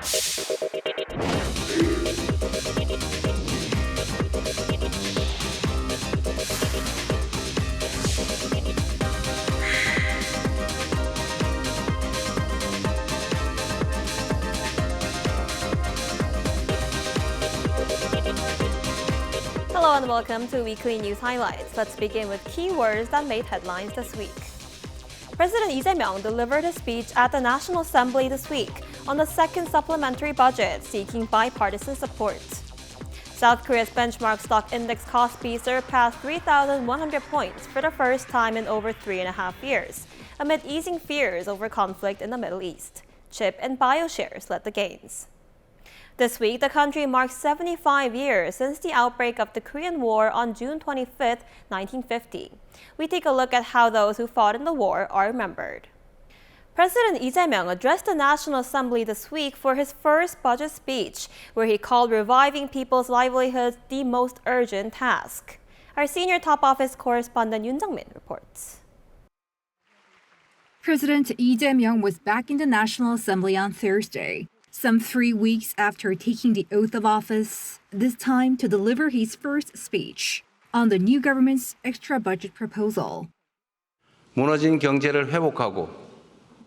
Hello and welcome to Weekly News Highlights. Let's begin with key words that made headlines this week. President Lee Jae-myung delivered his speech at the National Assembly this week on the second supplementary budget, seeking bipartisan support. South Korea's benchmark stock index Kospi surpassed 3,100 points for the first time in over 3.5 years, amid easing fears over conflict in the Middle East. Chip and bio shares led the gains. This week, the country marks 75 years since the outbreak of the Korean War on June 25, 1950. We take a look at how those who fought in the war are remembered. President Lee Jae-myung addressed the National Assembly this week for his first budget speech, where he called reviving people's livelihoods the most urgent task. Our senior top office correspondent Yoon Jung-min reports. President Lee Jae-myung was back in the National Assembly on Thursday, some 3 weeks after taking the oath of office, this time to deliver his first speech on the new government's extra budget proposal. 무너진 경제를 회복하고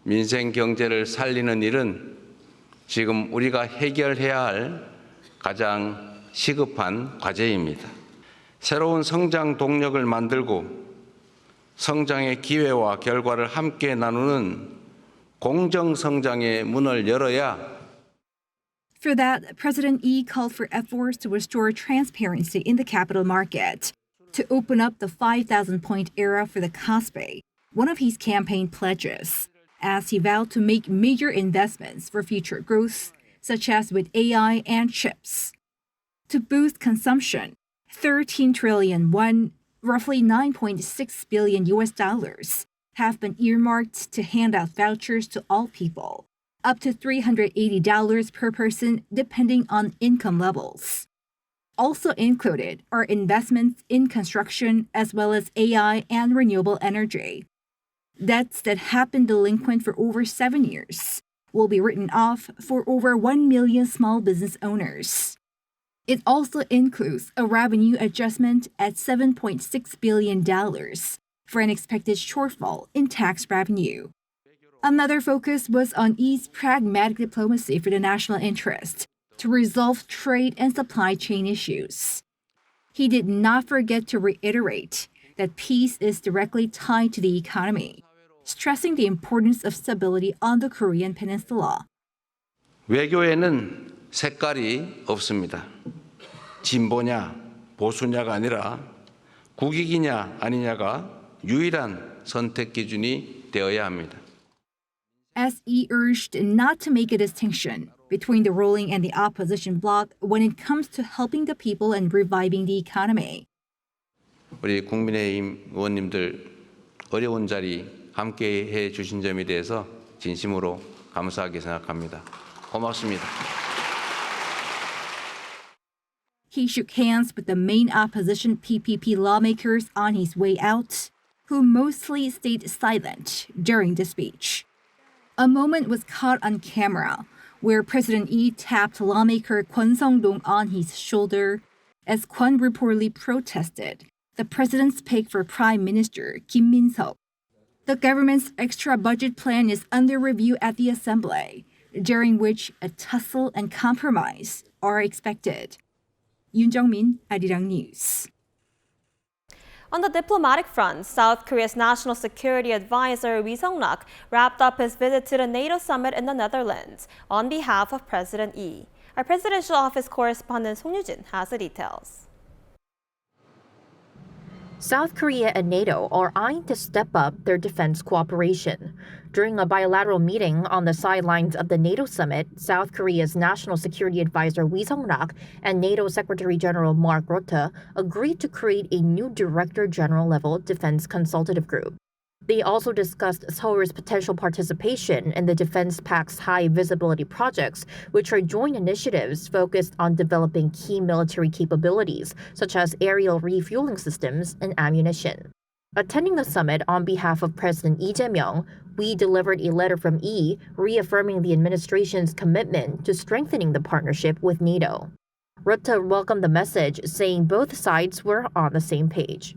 민생 경제를 살리는 일은 지금 우리가 해결해야 할 가장 시급한 과제입니다. 새로운 성장 동력을 만들고 성장의 기회와 결과를 함께 나누는 공정 성장의 문을 열어야. For that, President Lee called for efforts to restore transparency in the capital market, to open up the 5,000-point era for the Kospi, one of his campaign pledges, as he vowed to make major investments for future growth, such as with AI and chips. To boost consumption, 13 trillion won, roughly $9.6 billion have been earmarked to hand out vouchers to all people, up to $380 per person depending on income levels. Also included are investments in construction as well as AI and renewable energy. Debts that have been delinquent for over 7 years will be written off for over 1 million small business owners. It also includes a revenue adjustment at $7.6 billion for an expected shortfall in tax revenue. Another focus was on Lee's pragmatic diplomacy for the national interest to resolve trade and supply chain issues. He did not forget to reiterate that peace is directly tied to the economy, stressing the importance of stability on the Korean peninsula. 외교에는 색깔이 없습니다. 진보냐 보수냐가 아니라 국익이냐 아니냐가 유일한 선택 기준이 되어야 합니다. As he urged not to make a distinction between the ruling and the opposition bloc when it comes to helping the people and reviving the economy. 우리 국민의힘 의원님들 어려운 자리 함께해 주신 점에 대해서 진심으로 감사하게 생각합니다. 고맙습니다. He shook hands with the main opposition PPP lawmakers on his way out, who mostly stayed silent during the speech. A moment was caught on camera where President Lee tapped lawmaker Kwon Sung-dong on his shoulder as Kwon reportedly protested the president's pick for Prime Minister Kim Min-seok. The government's extra budget plan is under review at the Assembly, during which a tussle and compromise are expected. Yoon Jung-min, Arirang News. On the diplomatic front, South Korea's National Security Advisor Ri Sung-rak wrapped up his visit to the NATO summit in the Netherlands on behalf of President Lee. Our presidential office correspondent Song Yoo-jin has the details. South Korea and NATO are eyeing to step up their defense cooperation. During a bilateral meeting on the sidelines of the NATO summit, South Korea's National Security Advisor Ri Sung-rak and NATO Secretary General Mark Rutte agreed to create a new Director General level defense consultative group. They also discussed Seoul's potential participation in the Defense Pact's high visibility projects, which are joint initiatives focused on developing key military capabilities, such as aerial refueling systems and ammunition. Attending the summit on behalf of President Lee Jae-myung, we delivered a letter from Lee reaffirming the administration's commitment to strengthening the partnership with NATO. Rutte welcomed the message, saying both sides were on the same page.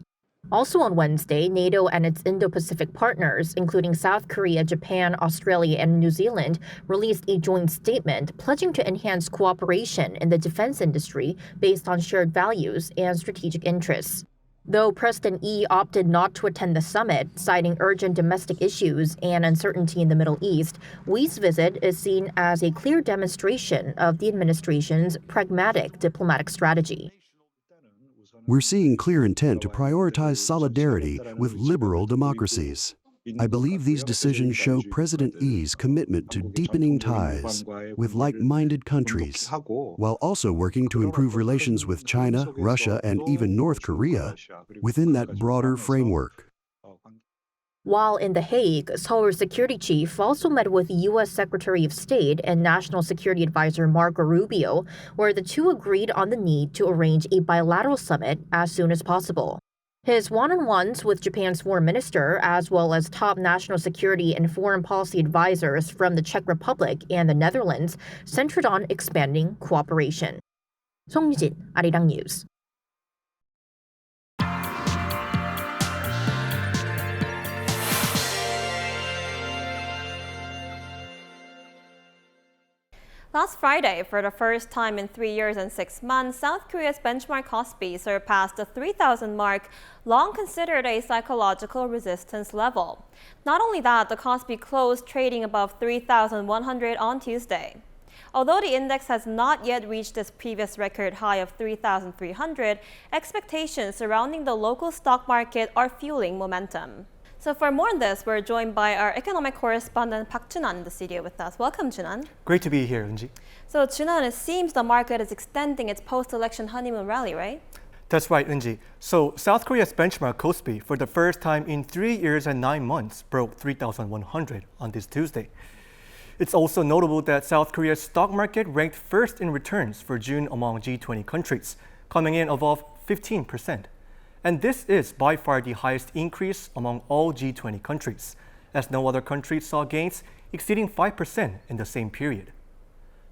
Also on Wednesday, NATO and its Indo-Pacific partners, including South Korea, Japan, Australia, and New Zealand, released a joint statement pledging to enhance cooperation in the defense industry based on shared values and strategic interests. Though President Lee opted not to attend the summit, citing urgent domestic issues and uncertainty in the Middle East, Lee's visit is seen as a clear demonstration of the administration's pragmatic diplomatic strategy. We're seeing clear intent to prioritize solidarity with liberal democracies. I believe these decisions show President Lee's commitment to deepening ties with like-minded countries, while also working to improve relations with China, Russia, and even North Korea within that broader framework. While in The Hague, Seoul's security chief also met with U.S. Secretary of State and National Security Advisor Marco Rubio, where the two agreed on the need to arrange a bilateral summit as soon as possible. His one-on-ones with Japan's foreign minister, as well as top national security and foreign policy advisors from the Czech Republic and the Netherlands, centered on expanding cooperation. 송유진, Arirang News. Last Friday, for the first time in 3 years and 6 months, South Korea's benchmark Kospi surpassed the 3,000 mark, long considered a psychological resistance level. Not only that, the Kospi closed trading above 3,100 on Tuesday. Although the index has not yet reached its previous record high of 3,300, expectations surrounding the local stock market are fueling momentum. So for more on this, we're joined by our economic correspondent Park Junan in the studio with us. Welcome, Junan. Great to be here, Eunji. So Junan, it seems the market is extending its post-election honeymoon rally, right? That's right, Eunji. So South Korea's benchmark Kospi, for the first time in 3 years and 9 months, broke 3,100 on this Tuesday. It's also notable that South Korea's stock market ranked first in returns for June among G20 countries, coming in above 15%. And this is by far the highest increase among all G20 countries, as no other country saw gains exceeding 5% in the same period.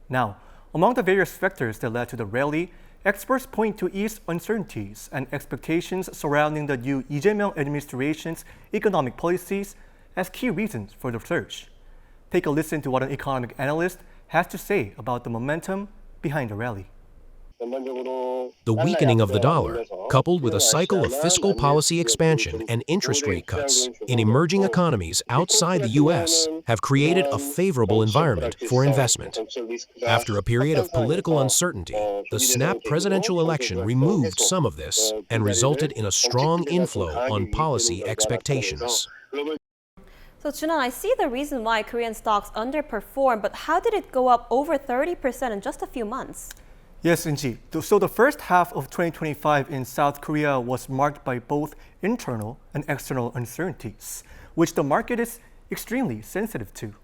Now, among the various factors that led to the rally, experts point to eased uncertainties and expectations surrounding the new Lee Jae-myung administration's economic policies as key reasons for the surge. Take a listen to what an economic analyst has to say about the momentum behind the rally. The weakening of the dollar, coupled with a cycle of fiscal policy expansion and interest rate cuts in emerging economies outside the U.S., have created a favorable environment for investment. After a period of political uncertainty, the snap presidential election removed some of this and resulted in a strong inflow on policy expectations. So Junan, I see the reason why Korean stocks underperformed, but how did it go up over 30% in just a few months? Yes, Eunji. So the first half of 2025 in South Korea was marked by both internal and external uncertainties, which the market is extremely sensitive to.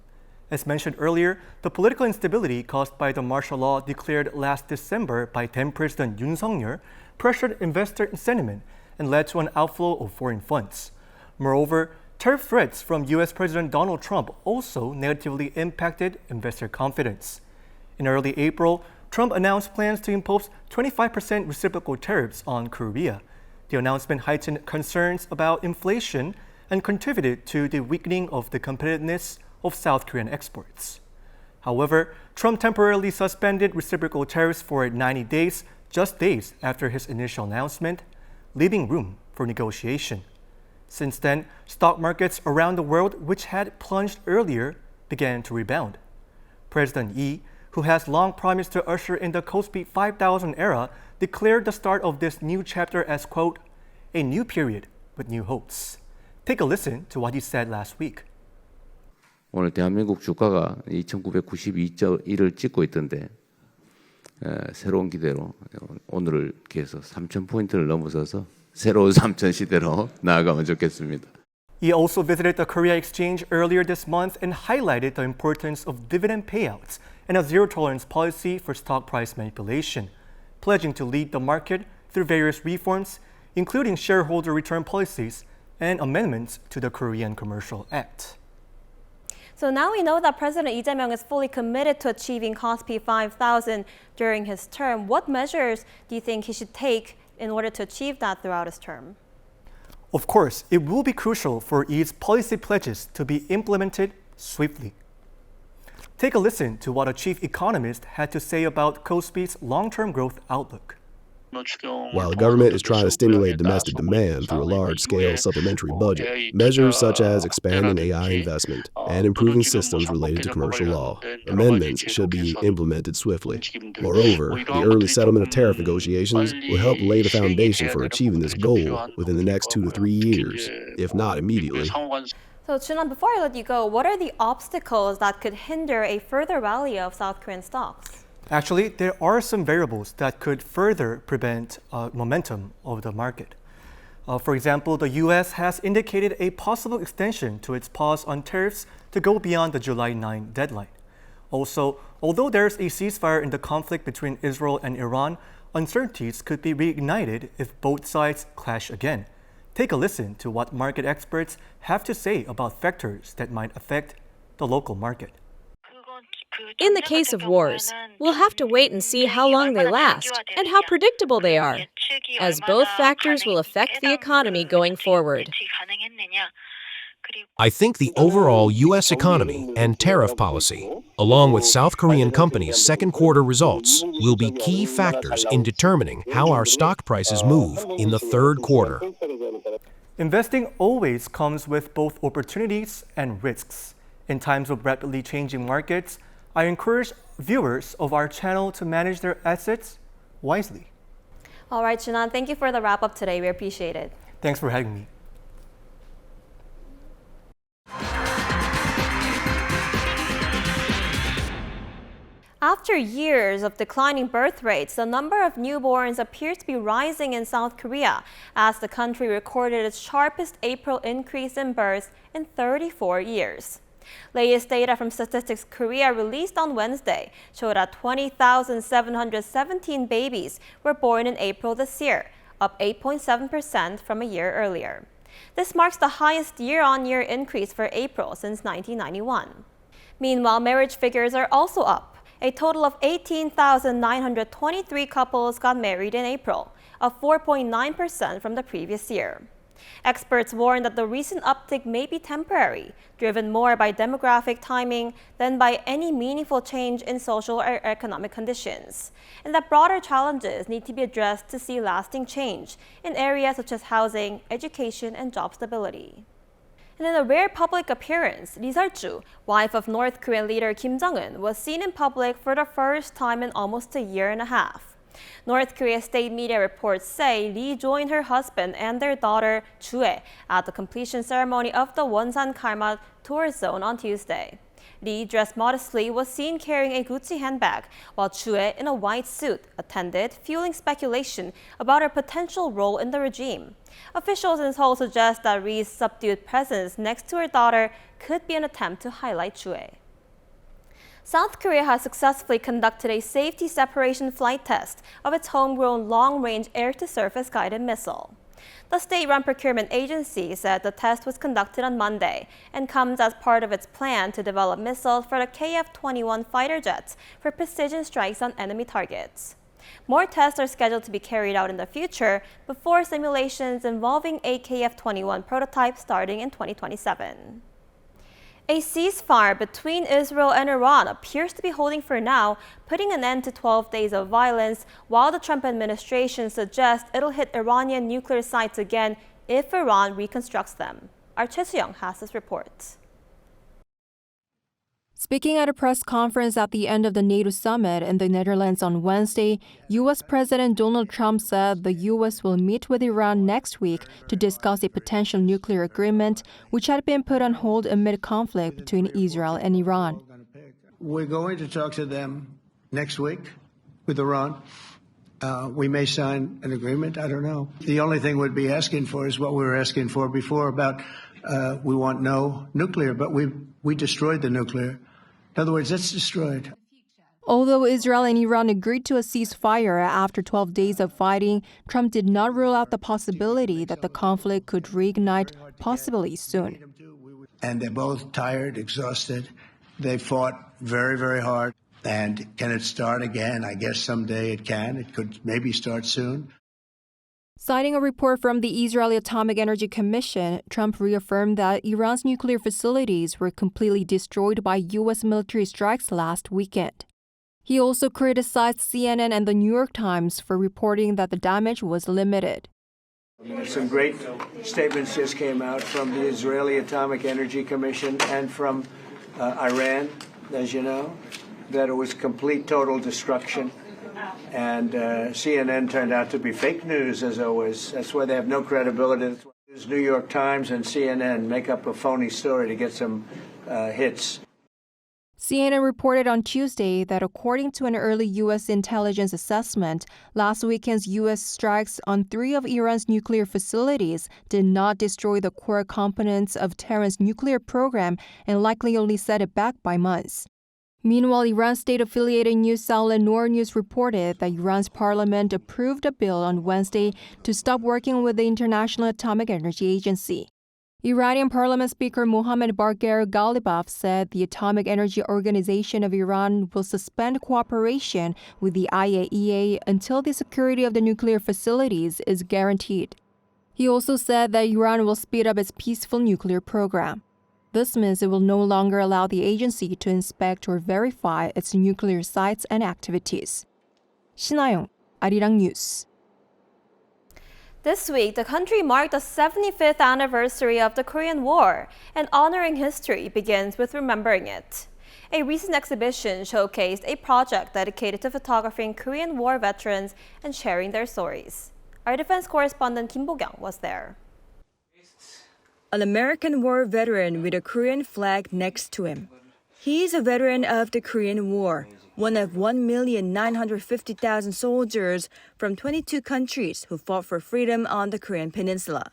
As mentioned earlier, the political instability caused by the martial law declared last December by then President Yoon Suk-yeol pressured investor sentiment and led to an outflow of foreign funds. Moreover, tariff threats from U.S. President Donald Trump also negatively impacted investor confidence. In early April, Trump announced plans to impose 25% reciprocal tariffs on Korea. The announcement heightened concerns about inflation and contributed to the weakening of the competitiveness of South Korean exports. However, Trump temporarily suspended reciprocal tariffs for 90 days, just days after his initial announcement, leaving room for negotiation. Since then, stock markets around the world, which had plunged earlier, began to rebound. President Lee, who has long promised to usher in the Kospi 5,000 era, declared the start of this new chapter as, quote, a new period with new hopes. Take a listen to what he said last week. 오늘 대한민국 주가가 2,992.1을 찍고 있던데 새로운 기대로 오늘을 기해서 3,000포인트를 넘어서서 새로운 3,000 시대로 나아가면 좋겠습니다. He also visited the Korea Exchange earlier this month and highlighted the importance of dividend payouts and a zero-tolerance policy for stock price manipulation, pledging to lead the market through various reforms, including shareholder return policies and amendments to the Korean Commercial Act. So now we know that President Lee Jae-myung is fully committed to achieving KOSPI 5,000 during his term. What measures do you think he should take in order to achieve that throughout his term? Of course, it will be crucial for Lee's policy pledges to be implemented swiftly. Take a listen to what a chief economist had to say about KOSPI's long-term growth outlook. While the government is trying to stimulate domestic demand through a large-scale supplementary budget, measures such as expanding AI investment and improving systems related to commercial law, amendments should be implemented swiftly. Moreover, the early settlement of tariff negotiations will help lay the foundation for achieving this goal within the next 2 to 3 years, if not immediately. So Chun-han, before I let you go, what are the obstacles that could hinder a further rally of South Korean stocks? Actually, there are some variables that could further prevent momentum of the market. For example, the U.S. has indicated a possible extension to its pause on tariffs to go beyond the July 9 deadline. Also, although there's a ceasefire in the conflict between Israel and Iran, uncertainties could be reignited if both sides clash again. Take a listen to what market experts have to say about factors that might affect the local market. In the case of wars, we'll have to wait and see how long they last and how predictable they are, as both factors will affect the economy going forward. I think the overall U.S. economy and tariff policy, along with South Korean companies' second quarter results, will be key factors in determining how our stock prices move in the third quarter. Investing always comes with both opportunities and risks. In times of rapidly changing markets, I encourage viewers of our channel to manage their assets wisely. All right, Chun-han, thank you for the wrap-up today. We appreciate it. Thanks for having me. After years of declining birth rates, the number of newborns appears to be rising in South Korea as the country recorded its sharpest April increase in births in 34 years. Latest data from Statistics Korea released on Wednesday showed that 20,717 babies were born in April this year, up 8.7% from a year earlier. This marks the highest year-on-year increase for April since 1991. Meanwhile, marriage figures are also up. A total of 18,923 couples got married in April, up 4.9% from the previous year. Experts warn that the recent uptick may be temporary, driven more by demographic timing than by any meaningful change in social or economic conditions, and that broader challenges need to be addressed to see lasting change in areas such as housing, education, and job stability. And in a rare public appearance, Lee Seol-ju, wife of North Korean leader Kim Jong-un, was seen in public for the first time in almost a year and a half. North Korea state media reports say Lee joined her husband and their daughter Chue at the completion ceremony of the Wonsan Karma tourist zone on Tuesday. Lee, dressed modestly, was seen carrying a Gucci handbag, while Chue, in a white suit, attended, fueling speculation about her potential role in the regime. Officials in Seoul suggest that Lee's subdued presence next to her daughter could be an attempt to highlight Chue. South Korea has successfully conducted a safety separation flight test of its homegrown long-range air-to-surface guided missile. The state-run procurement agency said the test was conducted on Monday and comes as part of its plan to develop missiles for the KF-21 fighter jets for precision strikes on enemy targets. More tests are scheduled to be carried out in the future before simulations involving a KF-21 prototype starting in 2027. A ceasefire between Israel and Iran appears to be holding for now, putting an end to 12 days of violence, while the Trump administration suggests it'll hit Iranian nuclear sites again if Iran reconstructs them. Our Choi Soo-young has this report. Speaking at a press conference at the end of the NATO summit in the Netherlands on Wednesday, U.S. President Donald Trump said the U.S. will meet with Iran next week to discuss a potential nuclear agreement, which had been put on hold amid conflict between Israel and Iran. We're going to talk to them next week with Iran. We may sign an agreement. I don't know. The only thing we'd be asking for is what we were asking for before about we want no nuclear, but we destroyed the nuclear. In other words, it's destroyed. Although Israel and Iran agreed to a ceasefire after 12 days of fighting, Trump did not rule out the possibility that the conflict could reignite possibly soon. And they're both tired, exhausted. They fought very, very hard. And can it start again? I guess someday it can. It could maybe start soon. Citing a report from the Israeli Atomic Energy Commission, Trump reaffirmed that Iran's nuclear facilities were completely destroyed by U.S. military strikes last weekend. He also criticized CNN and the New York Times for reporting that the damage was limited. Some great statements just came out from the Israeli Atomic Energy Commission and from Iran, as you know, that it was complete, total destruction. And CNN turned out to be fake news, as always. That's why they have no credibility. That's why New York Times and CNN make up a phony story to get some hits. CNN reported on Tuesday that according to an early U.S. intelligence assessment, last weekend's U.S. strikes on 3 of Iran's nuclear facilities did not destroy the core components of Tehran's nuclear program and likely only set it back by months. Meanwhile, Iran's state-affiliated news outlet Noor News reported that Iran's parliament approved a bill on Wednesday to stop working with the International Atomic Energy Agency. Iranian Parliament Speaker Mohammad Bagher Ghalibaf said the Atomic Energy Organization of Iran will suspend cooperation with the IAEA until the security of the nuclear facilities is guaranteed. He also said that Iran will speed up its peaceful nuclear program. This means it will no longer allow the agency to inspect or verify its nuclear sites and activities. 신하영, Arirang News. This week, the country marked the 75th anniversary of the Korean War, and honoring history begins with remembering it. A recent exhibition showcased a project dedicated to photographing Korean War veterans and sharing their stories. Our defense correspondent Kim Bo-kyung was there. An American war veteran with a Korean flag next to him. He is a veteran of the Korean War, one of 1,950,000 soldiers from 22 countries who fought for freedom on the Korean Peninsula.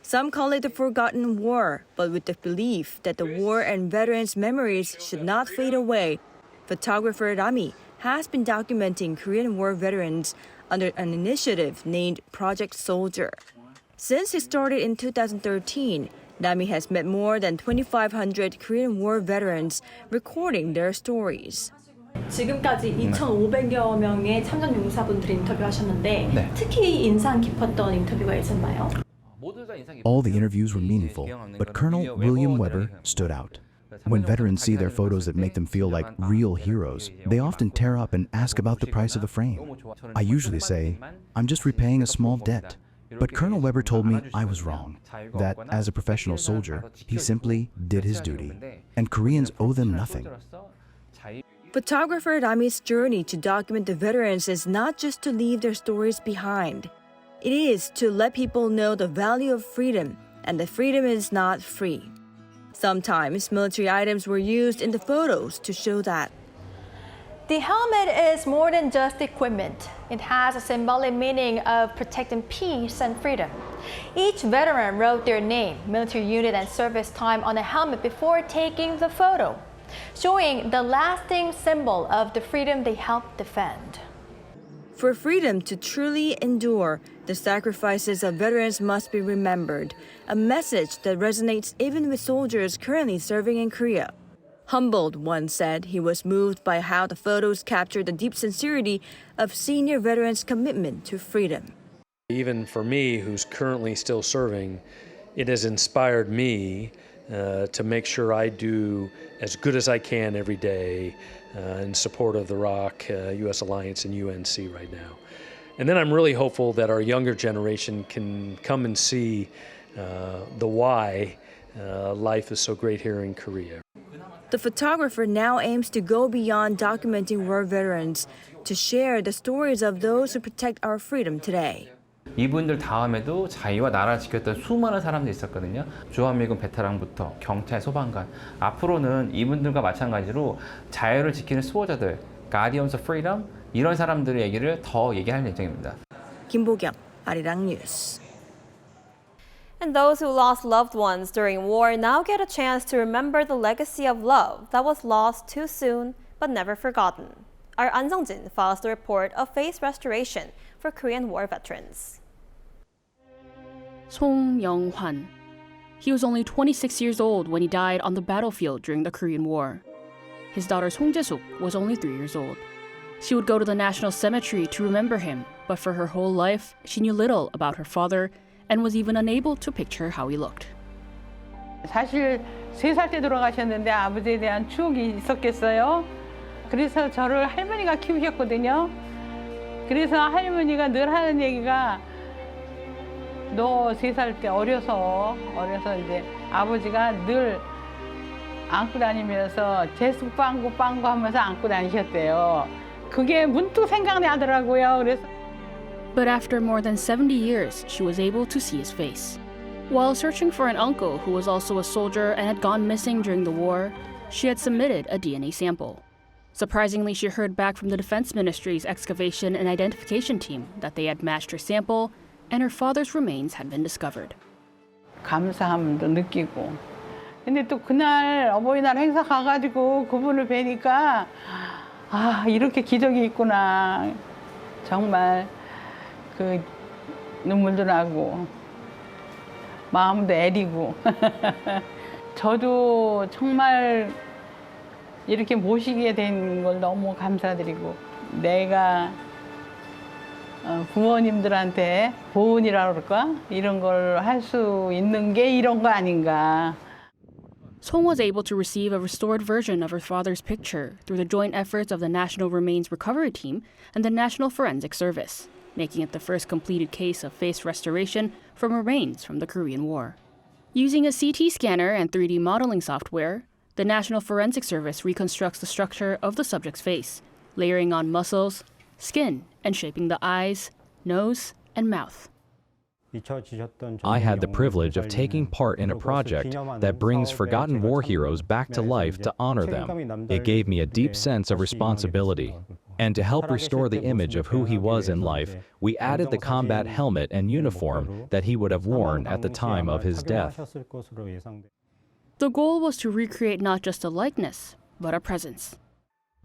Some call it the forgotten war, but with the belief that the war and veterans' memories should not fade away, photographer Rami has been documenting Korean War veterans under an initiative named Project Soldier. Since it started in 2013, Rami has met more than 2,500 Korean War veterans recording their stories. 지금까지 2,500여 명의 참전 용사분들이 인터뷰하셨는데 특히 인상 깊었던 인터뷰가 있었나요? All the interviews were meaningful, but Colonel William Weber stood out. When veterans see their photos that make them feel like real heroes, they often tear up and ask about the price of a frame. I usually say, I'm just repaying a small debt. But Colonel Weber told me I was wrong, that as a professional soldier, he simply did his duty, and Koreans owe them nothing. Photographer Rami's journey to document the veterans is not just to leave their stories behind. It is to let people know the value of freedom and that freedom is not free. Sometimes military items were used in the photos to show that. The helmet is more than just equipment. It has a symbolic meaning of protecting peace and freedom. Each veteran wrote their name, military unit, and service time on a helmet before taking the photo, showing the lasting symbol of the freedom they helped defend. For freedom to truly endure, the sacrifices of veterans must be remembered, a message that resonates even with soldiers currently serving in Korea. Humbled, one said he was moved by how the photos captured the deep sincerity of senior veterans' commitment to freedom. Even for me, who's currently still serving, it has inspired me to make sure I do as good as I can every day in support of the ROC, U.S. Alliance, and UNC right now. And then I'm really hopeful that our younger generation can come and see the why life is so great here in Korea. The photographer now aims to go beyond documenting war veterans to share the stories of those who protect our freedom today. 이분들 다음에도 자유와 나라를 지켰던 수많은 사람들이 있었거든요. 주한미군 베테랑부터 경찰, 소방관. 앞으로는 이분들과 마찬가지로 자유를 지키는 수호자들, Guardians of Freedom, 이런 사람들의 얘기를 더 얘기할 예정입니다. 김보경, 아리랑 뉴스. And those who lost loved ones during war now get a chance to remember the legacy of love that was lost too soon but never forgotten. Our An Sung-jin files the report of face restoration for Korean War veterans. Song Young-hwan. He was only 26 years old when he died on the battlefield during the Korean War. His daughter Song Jae-suk was only 3 years old. She would go to the National Cemetery to remember him, but for her whole life, she knew little about her father and was even unable to picture how he looked. 사실 3살 때 돌아가셨는데 아버지에 대한 추억이 있었겠어요? 그래서 저를 할머니가 키우셨거든요. 그래서 할머니가 늘 하는 얘기가 너 3살 때 어려서 이제 아버지가 늘 안고 다니면서 제수 빵구 하면서 안고 다니셨대요. 그게 문득 생각나더라고요. 그래서 But after more than 70 years, she was able to see his face. While searching for an uncle who was also a soldier and had gone missing during the war, she had submitted a DNA sample. Surprisingly, she heard back from the Defense Ministry's excavation and identification team that they had matched her sample and her father's remains had been discovered. 감사함도 느끼고. 근데 또 그날 어버이날 행사 가가지고 그분을 뵈니까 아, 이렇게 기적이 있구나. 정말 그 눈물도 나고 마음도 애리고 저도 정말 이렇게 모시게 된 걸 너무 감사드리고 내가 부모님들한테 보은이라고 그럴까? 이런 걸 할 수 있는 게 이런 거 아닌가. Song was able to receive a restored version of her father's picture through the joint efforts of the National Remains Recovery Team and the National Forensic Service, making it the first completed case of face restoration from remains from the Korean War. Using a CT scanner and 3D modeling software, the National Forensic Service reconstructs the structure of the subject's face, layering on muscles, skin, and shaping the eyes, nose, and mouth. I had the privilege of taking part in a project that brings forgotten war heroes back to life to honor them. It gave me a deep sense of responsibility. And to help restore the image of who he was in life, we added the combat helmet and uniform that he would have worn at the time of his death. The goal was to recreate not just a likeness, but a presence.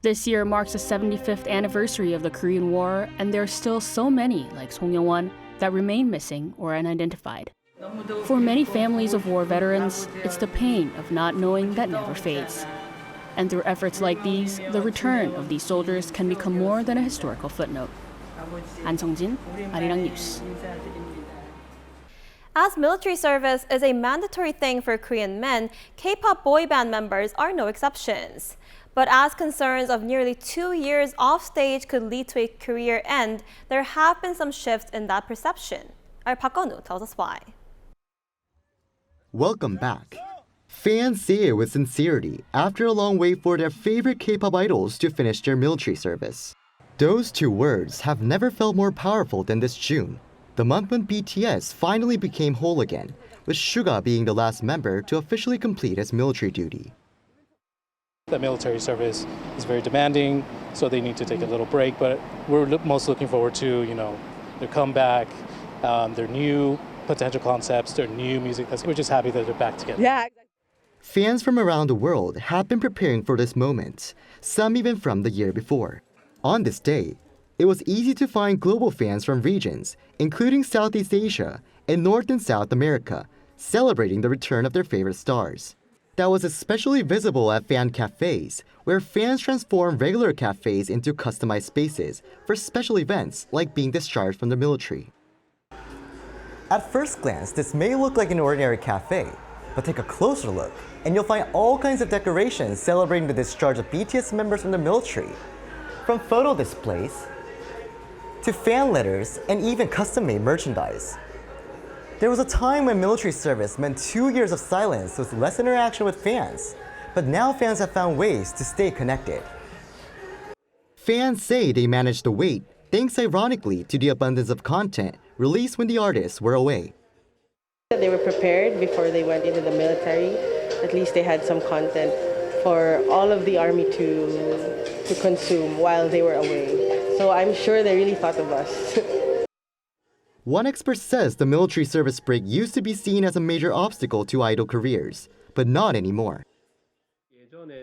This year marks the 75th anniversary of the Korean War, and there are still so many, like Song Young-hwan, that remain missing or unidentified. For many families of war veterans, it's the pain of not knowing that never fades. And through efforts like these, the return of these soldiers can become more than a historical footnote. An Sung-jin, Arirang News. As military service is a mandatory thing for Korean men, K-pop boy band members are no exceptions. But as concerns of nearly 2 years off stage could lead to a career end, there have been some shifts in that perception. Our Park Gun-woo tells us why. Welcome back. Fans say it with sincerity after a long wait for their favorite K-pop idols to finish their military service. Those two words have never felt more powerful than this June, the month when BTS finally became whole again, with Suga being the last member to officially complete his military duty. The military service is very demanding, so they need to take a little break, but we're most looking forward to, their comeback, their new potential concepts, their new music. We're just happy that they're back together. Yeah. Fans from around the world have been preparing for this moment, some even from the year before. On this day, it was easy to find global fans from regions, including Southeast Asia and North and South America, celebrating the return of their favorite stars. That was especially visible at fan cafes, where fans transform regular cafes into customized spaces for special events like being discharged from the military. At first glance, this may look like an ordinary cafe, but take a closer look, and you'll find all kinds of decorations celebrating the discharge of BTS members from the military. From photo displays, to fan letters, and even custom-made merchandise. There was a time when military service meant 2 years of silence with less interaction with fans, but now fans have found ways to stay connected. Fans say they managed to wait, thanks ironically to the abundance of content released when the artists were away. They were prepared before they went into the military. At least they had some content for all of the army to consume while they were away. So I'm sure they really thought of us. One expert says the military service break used to be seen as a major obstacle to idol careers, but not anymore.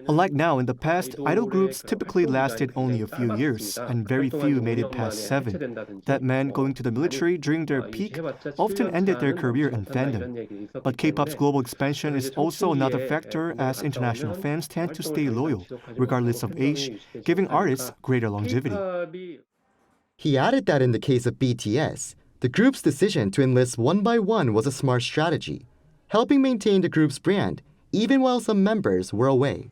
Unlike now, in the past, idol groups typically lasted only a few years, and very few made it past 7. That meant going to the military during their peak often ended their career in fandom. But K-pop's global expansion is also another factor, as international fans tend to stay loyal, regardless of age, giving artists greater longevity. He added that in the case of BTS, the group's decision to enlist one by one was a smart strategy, helping maintain the group's brand even while some members were away.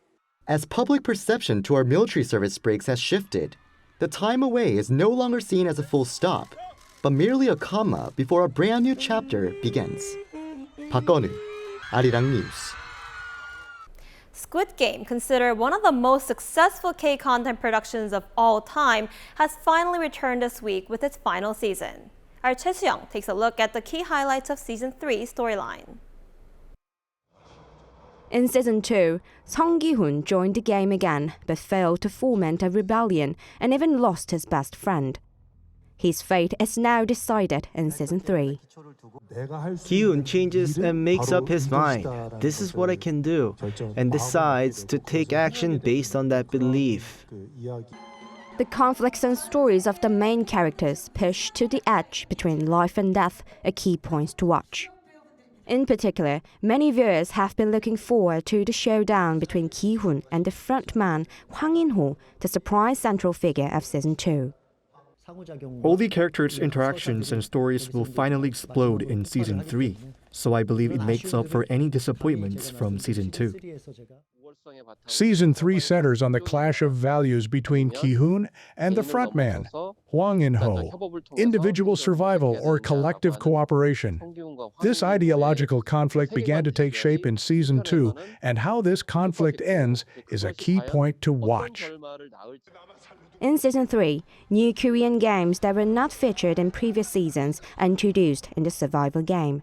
As public perception toward military service breaks has shifted, the time away is no longer seen as a full stop, but merely a comma before a brand new chapter begins. 박건우, Arirang News. Squid Game, considered one of the most successful K-content productions of all time, has finally returned this week with its final season. Our Choi Soo-young takes a look at the key highlights of Season 3 storyline. In Season 2, Song Gi-hoon joined the game again, but failed to foment a rebellion and even lost his best friend. His fate is now decided in Season 3. Gi-hoon changes and makes up his mind. This is what I can do, and decides to take action based on that belief. The conflicts and stories of the main characters push to the edge between life and death are key points to watch. In particular, many viewers have been looking forward to the showdown between Ki-hoon and the frontman Hwang In-ho, the surprise central figure of Season 2. All the characters' interactions and stories will finally explode in Season 3, so I believe it makes up for any disappointments from Season 2. Season 3 centers on the clash of values between Ki-hoon and the frontman, Hwang In-ho, individual survival or collective cooperation. This ideological conflict began to take shape in Season 2, and how this conflict ends is a key point to watch. In Season 3, new Korean games that were not featured in previous seasons are introduced in the survival game.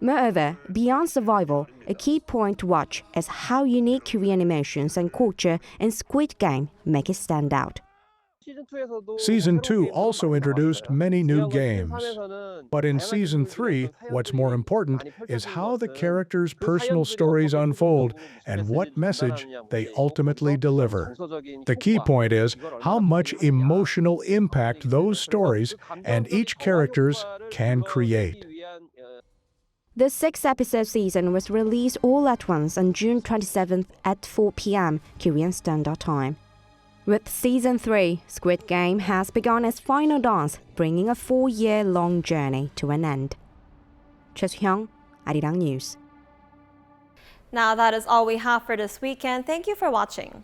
Moreover, beyond survival, a key point to watch is how unique Korean emotions and culture in Squid Game make it stand out. Season 2 also introduced many new games. But in Season 3, what's more important is how the characters' personal stories unfold and what message they ultimately deliver. The key point is how much emotional impact those stories and each characters can create. The 6-episode season was released all at once on June 27th at 4 p.m. Korean Standard Time. With Season 3, Squid Game has begun its final dance, bringing a 4-year-long journey to an end. Choi Soo-young, Arirang News. Now that is all we have for this weekend. Thank you for watching.